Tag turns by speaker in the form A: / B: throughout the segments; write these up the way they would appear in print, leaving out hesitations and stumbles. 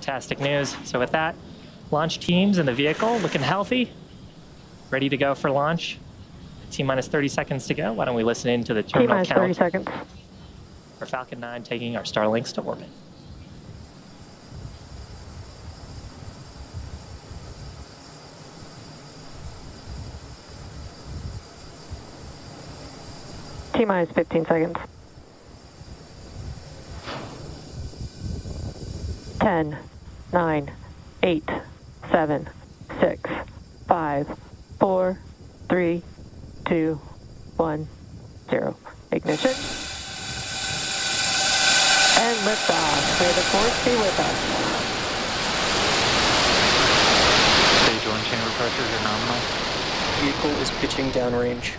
A: Fantastic news. So with that, launch teams in the vehicle looking healthy, ready to go for launch. T-minus 30 seconds to go. Why don't we listen in to the terminal count?
B: T-minus 30 seconds.
A: For Falcon 9 taking our Starlinks to orbit.
B: T-minus 15 seconds. 10, 9, 8, 7, 6, 5, 4, 3, 2, 1, 0. Ignition. And liftoff. May the force be with us.
C: Stage 1 chamber pressures are nominal.
D: Vehicle is pitching downrange.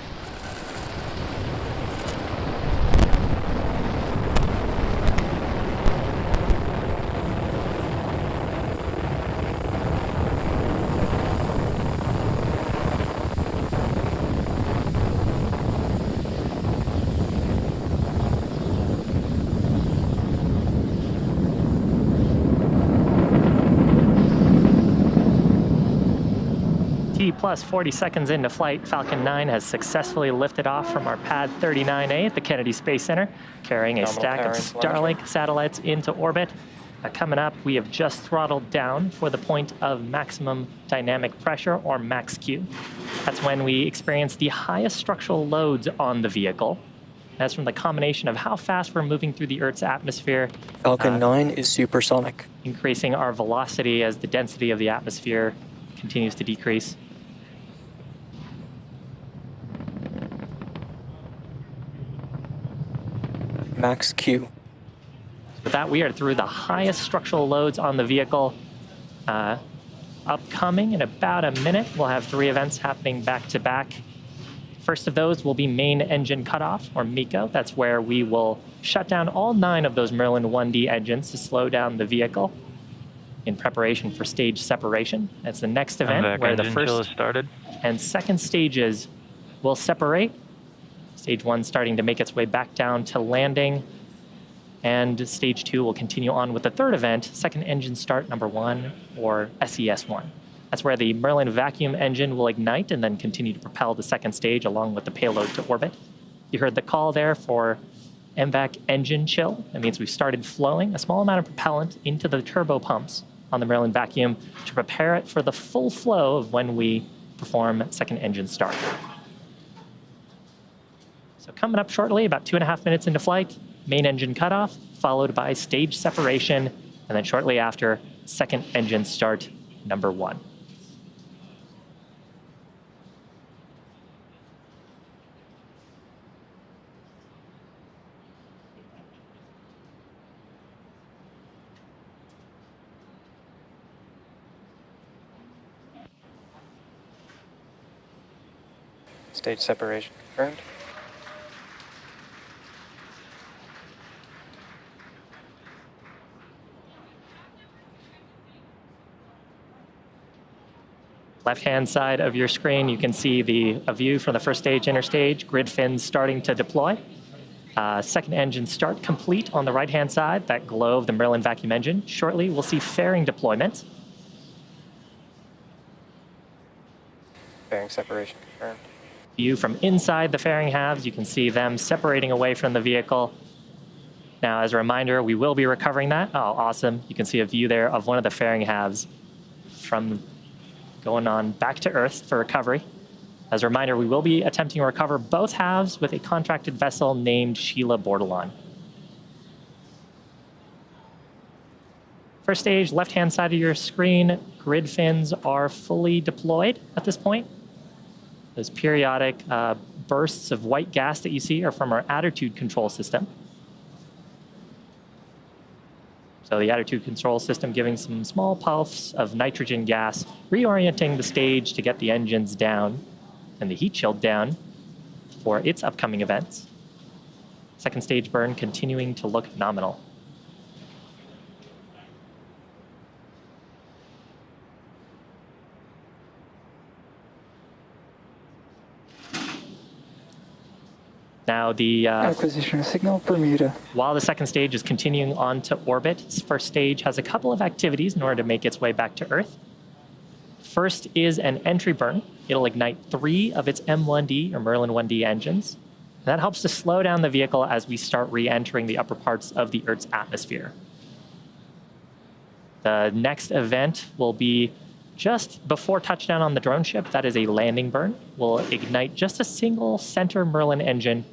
A: Plus 40 seconds into flight, Falcon 9 has successfully lifted off from our pad 39A at the Kennedy Space Center, carrying a stack of Starlink satellites into orbit. Coming up, we have just throttled down for the point of maximum dynamic pressure, or max Q. That's when we experience the highest structural loads on the vehicle. That's from the combination of how fast we're moving through the Earth's atmosphere.
D: Falcon 9 is supersonic.
A: Increasing our velocity as the density of the atmosphere continues to decrease.
D: Max Q.
A: With that, we are through the highest structural loads on the vehicle. Upcoming in about a minute, we'll have 3 events happening back to back. First of those will be main engine cutoff, or MECO. That's where we will shut down all 9 of those Merlin 1D engines to slow down the vehicle in preparation for stage separation. That's the next event where the first and second stages will separate. Stage 1 starting to make its way back down to landing. And stage 2 will continue on with the third event, second engine start number 1, or SES1. That's where the Merlin vacuum engine will ignite and then continue to propel the second stage along with the payload to orbit. You heard the call there for MVAC engine chill. That means we've started flowing a small amount of propellant into the turbo pumps on the Merlin vacuum to prepare it for the full flow of when we perform second engine start. So coming up shortly, about 2.5 minutes into flight, main engine cutoff, followed by stage separation, and then shortly after, second engine start number 1.
D: Stage separation confirmed.
A: Left-hand side of your screen, you can see a view from the first stage, interstage, grid fins starting to deploy. Second engine start complete on the right-hand side, that glow of the Merlin vacuum engine. Shortly, we'll see fairing deployment.
D: Fairing separation confirmed.
A: View from inside the fairing halves, you can see them separating away from the vehicle. Now, as a reminder, we will be recovering that. Oh, awesome. You can see a view there of one of the fairing halves from going on back to Earth for recovery. As a reminder, we will be attempting to recover both halves with a contracted vessel named Sheila Bordelon. First stage, left-hand side of your screen, grid fins are fully deployed at this point. Those periodic bursts of white gas that you see are from our attitude control system. So the attitude control system giving some small puffs of nitrogen gas, reorienting the stage to get the engines down and the heat shield down for its upcoming events. Second stage burn continuing to look nominal. Now, the
B: Acquisition signal Bermuda.
A: while the second stage is continuing on to orbit, this first stage has a couple of activities in order to make its way back to Earth. First is an entry burn. It'll ignite 3 of its M1D or Merlin 1D engines. And that helps to slow down the vehicle as we start re-entering the upper parts of the Earth's atmosphere. The next event will be just before touchdown on the drone ship. That is a landing burn. We'll ignite just a single center Merlin engine,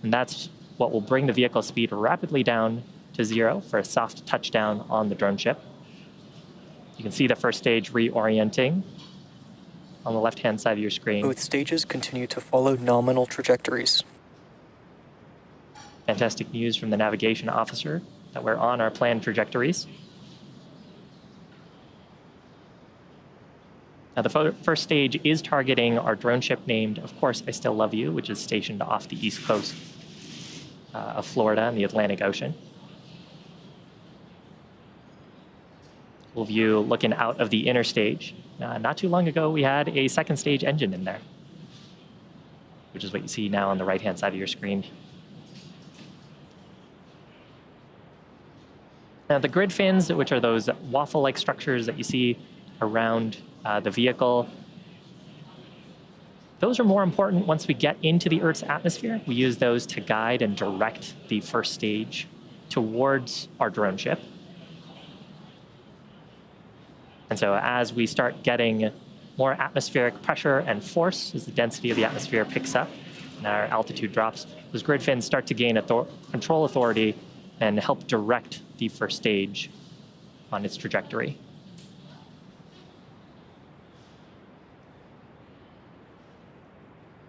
A: and that's what will bring the vehicle speed rapidly down to 0 for a soft touchdown on the drone ship. You can see the first stage reorienting on the left-hand side of your screen.
D: Both stages continue to follow nominal trajectories.
A: Fantastic news from the navigation officer that we're on our planned trajectories. Now, the first stage is targeting our drone ship named, of course, I Still Love You, which is stationed off the east coast of Florida in the Atlantic Ocean. We'll view looking out of the inner stage. Not too long ago, we had a second stage engine in there, which is what you see now on the right-hand side of your screen. Now, the grid fins, which are those waffle-like structures that you see around the vehicle, those are more important once we get into the Earth's atmosphere. We use those to guide and direct the first stage towards our drone ship. And so as we start getting more atmospheric pressure and force, as the density of the atmosphere picks up and our altitude drops, those grid fins start to gain control authority and help direct the first stage on its trajectory.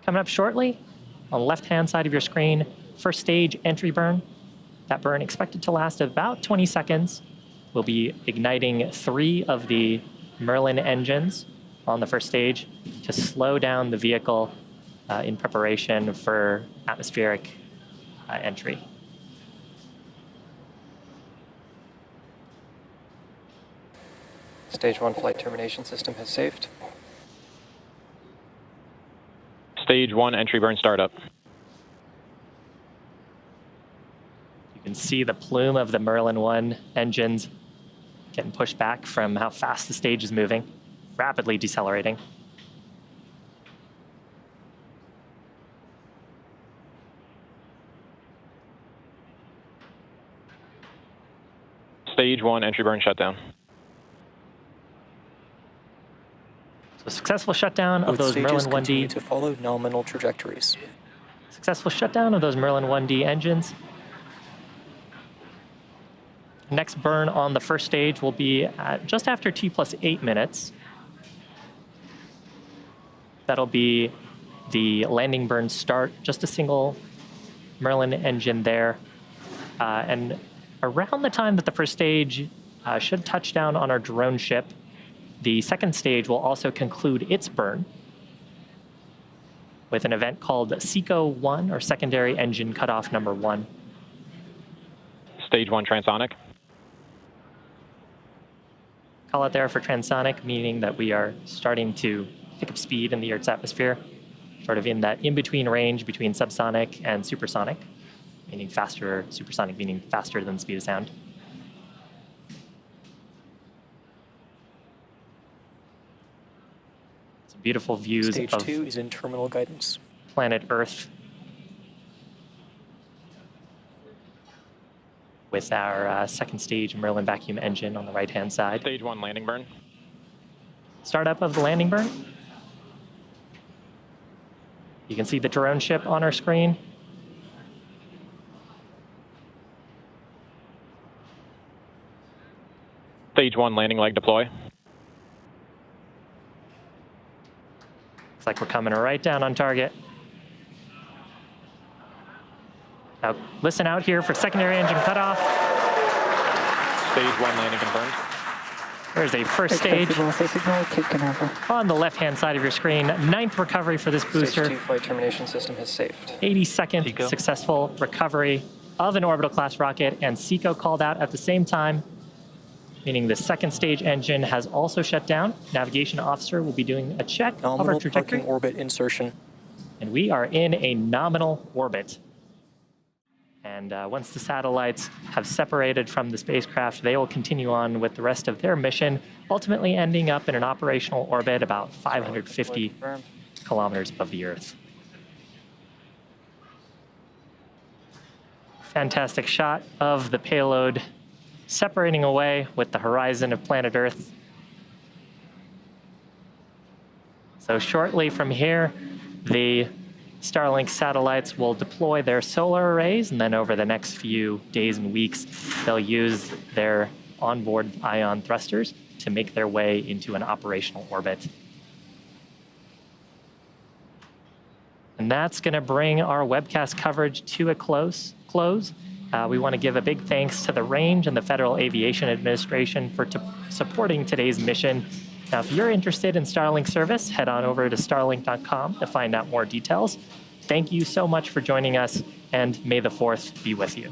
A: Coming up shortly, on the left-hand side of your screen, first stage entry burn. That burn expected to last about 20 seconds. We'll be igniting 3 of the Merlin engines on the first stage to slow down the vehicle in preparation for atmospheric entry.
D: Stage 1 flight termination system has saved.
E: Stage 1 entry burn startup.
A: You can see the plume of the Merlin 1 engines getting pushed back from how fast the stage is moving, rapidly decelerating.
E: Stage 1 entry burn shutdown.
A: So successful shutdown of those Merlin 1D.
D: Continue to follow nominal trajectories.
A: Successful shutdown of those Merlin 1D engines. Next burn on the first stage will be at just after T+8 minutes. That'll be the landing burn start, just a single Merlin engine there. And around the time that the first stage should touch down on our drone ship, the second stage will also conclude its burn with an event called SECO-1, or Secondary Engine Cutoff Number 1.
E: Stage 1 transonic.
A: Call out there for transonic, meaning that we are starting to pick up speed in the Earth's atmosphere, sort of in that in-between range between subsonic and supersonic, meaning faster, supersonic meaning faster than the speed of sound. Some beautiful views
D: Stage
A: of
D: 2 is in terminal guidance.
A: planet Earth with our second stage Merlin vacuum engine on the right-hand side.
E: Stage 1 landing burn.
A: Startup of the landing burn. You can see the drone ship on our screen.
E: Stage 1 landing leg deploy.
A: Looks like we're coming right down on target. Now, listen out here for secondary engine cutoff.
E: Stage 1 landing confirmed.
A: There's a first stage
B: Taken over.
A: on the left-hand side of your screen. 9th recovery for this booster.
D: Stage 2 flight termination system has saved.
A: 82nd
C: SECO.
A: successful recovery of an orbital class rocket, and SECO called out at the same time, meaning the second stage engine has also shut down. Navigation officer will be doing a check of our
D: Nominal
A: trajectory.
D: parking orbit insertion.
A: And we are in a nominal orbit. And once the satellites have separated from the spacecraft, they will continue on with the rest of their mission, ultimately ending up in an operational orbit about 550 kilometers above the Earth. Fantastic shot of the payload separating away with the horizon of planet Earth. So shortly from here, the Starlink satellites will deploy their solar arrays, and then over the next few days and weeks, they'll use their onboard ion thrusters to make their way into an operational orbit. And that's going to bring our webcast coverage to a close. We want to give a big thanks to the Range and the Federal Aviation Administration for supporting today's mission. Now, if you're interested in Starlink service, head on over to Starlink.com to find out more details. Thank you so much for joining us, and may the 4th be with you.